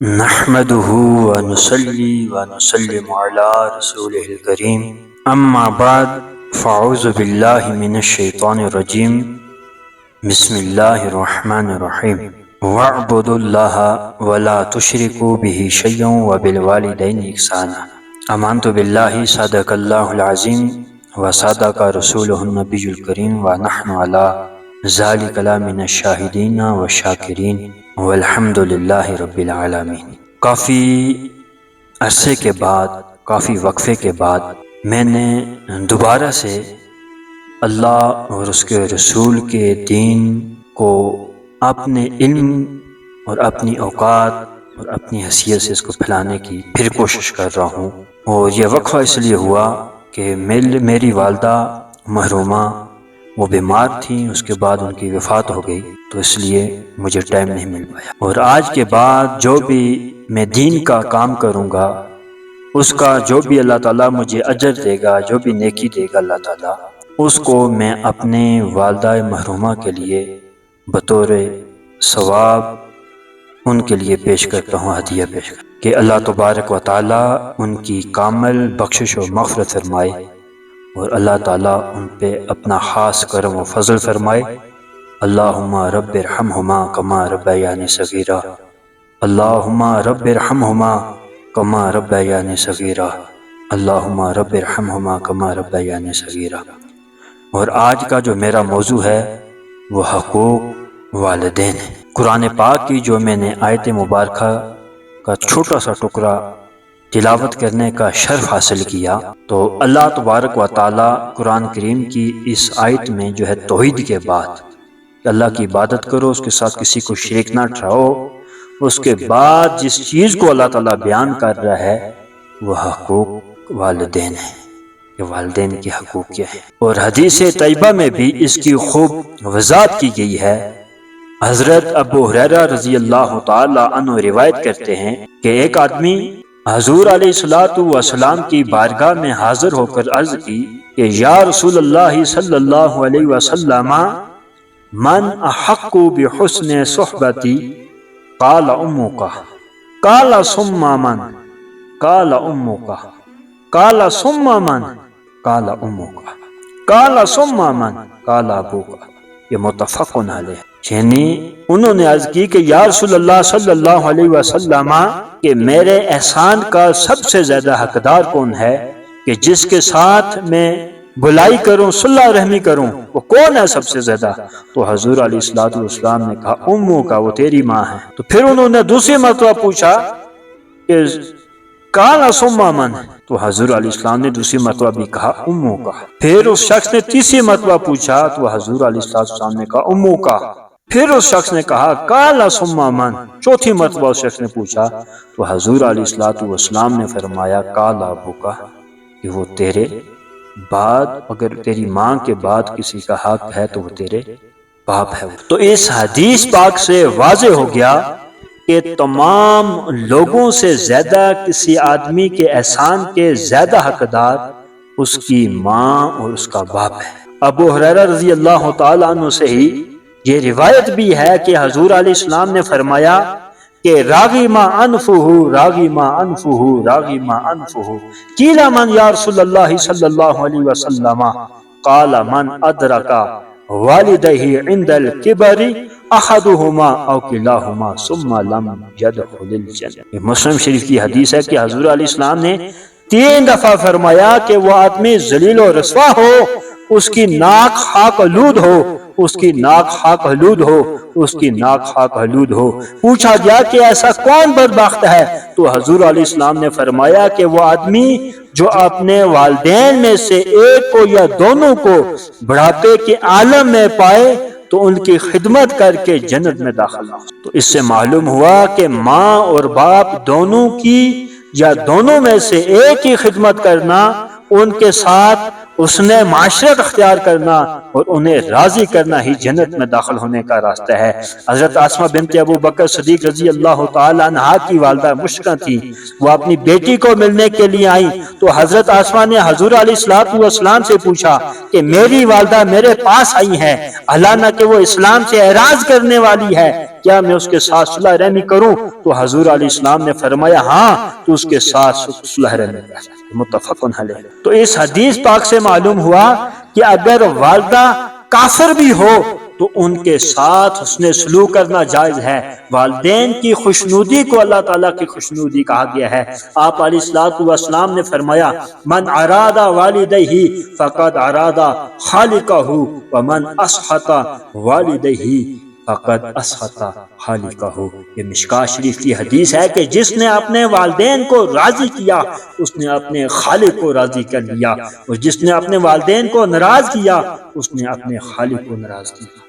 نحمده ونصلي ونسلم على رسوله الكريم اما بعد فاعوذ بالله من الشيطان الرجيم بسم الله الرحمن الرحيم واعبدوا الله ولا تشركوا به شيئا وبالوالدين إحسانا آمنت بالله صدق الله العظيم وصدق رسوله النبي الكريم ونحن على ذلك من الشاهدين والشاکرین والحمد للہ رب العالمین۔ کافی عرصے کے بعد، کافی وقفے کے بعد میں نے دوبارہ سے اللہ اور اس کے رسول کے دین کو اپنے علم اور اپنی اوقات اور اپنی حیثیت سے اس کو پھیلانے کی پھر کوشش کر رہا ہوں۔ اور یہ وقفہ اس لیے ہوا کہ میری والدہ محرومہ وہ بیمار تھیں، اس کے بعد ان کی وفات ہو گئی، تو اس لیے مجھے ٹائم نہیں مل پایا۔ اور آج کے بعد جو بھی میں دین کا کام کروں گا، اس کا جو بھی اللہ تعالیٰ مجھے اجر دے گا، جو بھی نیکی دے گا اللہ تعالیٰ، اس کو میں اپنے والدہ محرومہ کے لیے بطور ثواب ان کے لیے پیش کرتا ہوں، ہدیہ پیش کرتا ہوں کہ اللہ تبارک و تعالیٰ ان کی کامل بخشش و مغفرت فرمائے، اور اللہ تعالیٰ ان پہ اپنا خاص کرم و فضل فرمائے۔ اللہم رب ارحمہما کما ربیانی صغیرا، اللہم رب ارحمہما کما ربیانی صغیرا، اللہم رب ارحمہما کما ربیانی صغیرا۔ اور آج کا جو میرا موضوع ہے وہ حقوق والدین ہے۔ قرآن پاک کی جو میں نے آیت مبارکہ کا چھوٹا سا ٹکڑا تلاوت کرنے کا شرف حاصل کیا، تو اللہ تبارک و تعالیٰ قرآن کریم کی اس آیت میں جو ہے توحید کے بعد کہ اللہ کی عبادت کرو، اس کے ساتھ کسی کو شریک نہ ٹھہراؤ، اس کے بعد جس چیز کو اللہ تعالیٰ بیان کر رہا ہے وہ حقوق والدین ہے کہ والدین کے حقوق کیا ہے۔ اور حدیث طیبہ میں بھی اس کی خوب وضاحت کی گئی ہے۔ حضرت ابو ہریرہ رضی اللہ تعالی عنہ روایت کرتے ہیں کہ ایک آدمی حضور علیہ السلام کی بارگاہ میں حاضر ہو کر عرض کی کہ یا رسول اللہ صلی اللہ علیہ وسلم من احق بحسن صحبتی قال امک قال ثم من قال امک قال ثم من قال امک قال ثم من قال ابوک۔ یہ متفق علیہ، یعنی انہوں نے عرض کی کہ یا رسول اللہ صلی اللہ علیہ وسلم کہ میرے احسان کا سب سے زیادہ حقدار کون ہے، کہ جس کے ساتھ میں بلائی کروں، صلح رحمی کروں، وہ کون ہے سب سے زیادہ؟ تو حضور علیہ السلام نے کہا امو کا، وہ تیری ماں ہے۔ تو پھر انہوں نے دوسری مرتبہ پوچھا کہ قال ثم من، تو حضور علیہ السلام نے دوسری مرتبہ بھی کہا امو کا۔ پھر اس شخص نے تیسری مرتبہ پوچھا تو حضور علیہ السلام نے کہا امو کا۔ پھر اس شخص نے کہا قال ثم من، چوتھی مرتبہ اس شخص نے پوچھا تو حضور علیہ السلام نے فرمایا قال ابوک، کہ وہ تیرے بعد، اگر تیری ماں کے بعد کسی کا حق ہے تو وہ تیرے باپ ہے۔ تو اس حدیث پاک سے واضح ہو گیا کہ تمام لوگوں سے زیادہ کسی آدمی کے احسان کے زیادہ حقدار اس کی ماں اور اس کا باپ ہے۔ ابو ہریرہ رضی اللہ تعالی عنہ سے ہی یہ روایت بھی ہے کہ حضور علیہ السلام نے فرمایا کہ راغم انفہ راغم انفہ راغم انفہ، قیل من یا رسول اللہ صلی اللہ علیہ وسلم قال من ادرک والدیہ عند الکبر احدہما او کلاہما ثم لم يدخل الجنہ۔ یہ مسلم شریف کی حدیث ہے کہ حضور علیہ السلام نے 3 دفعہ فرمایا کہ وہ آدمی ذلیل و رسوا ہو، اس کی ناک خاک آلود ہو، اس کی ناک خاک آلود ہو، اس کی ناک خاک آلود ہو۔ پوچھا گیا کہ ایسا کون بدبخت ہے؟ تو حضور علیہ السلام نے فرمایا کہ وہ آدمی جو اپنے والدین میں سے ایک کو یا دونوں کو بڑھاپے کے عالم میں پائے تو ان کی خدمت کر کے جنت میں داخل ہو۔ تو اس سے معلوم ہوا کہ ماں اور باپ دونوں کی یا دونوں میں سے ایک کی خدمت کرنا، ان کے ساتھ اس نے معاشرت اختیار کرنا اور انہیں راضی کرنا ہی جنت میں داخل ہونے کا راستہ ہے۔ حضرت اسماء بنت ابو بکر صدیق رضی اللہ تعالی عنہا کی والدہ مشرکہ تھی، وہ اپنی بیٹی کو ملنے کے لیے آئی تو حضرت اسماء نے حضور علیہ السلام سے پوچھا کہ میری والدہ میرے پاس آئی ہے، حالانکہ وہ اسلام سے اعراض کرنے والی ہے کیا میں اس کے ساتھ صلح رحمی کروں؟ تو حضور علیہ السلام نے فرمایا ہاں تو اس کے ساتھ صلح رحمی کر۔ متفق علیہ۔ تو اس حدیث پاک سے معلوم ہوا کہ اگر والدہ کافر بھی ہو تو ان کے ساتھ حسن سلوک کرنا جائز ہے۔ والدین کی خوشنودی کو اللہ تعالیٰ کی خوشنودی کہا گیا ہے۔ آپ علیہ الصلوۃ والسلام نے فرمایا من اراد والدیہ فقد اراد خالقہ ومن اسخط والدیہ فقد اسخط خالقہ۔ یہ مشکوٰۃ شریف کی حدیث ہے کہ جس نے اپنے والدین کو راضی کیا اس نے اپنے خالق کو راضی کر لیا، اور جس نے اپنے والدین کو ناراض کیا اس نے اپنے خالق کو ناراض کیا۔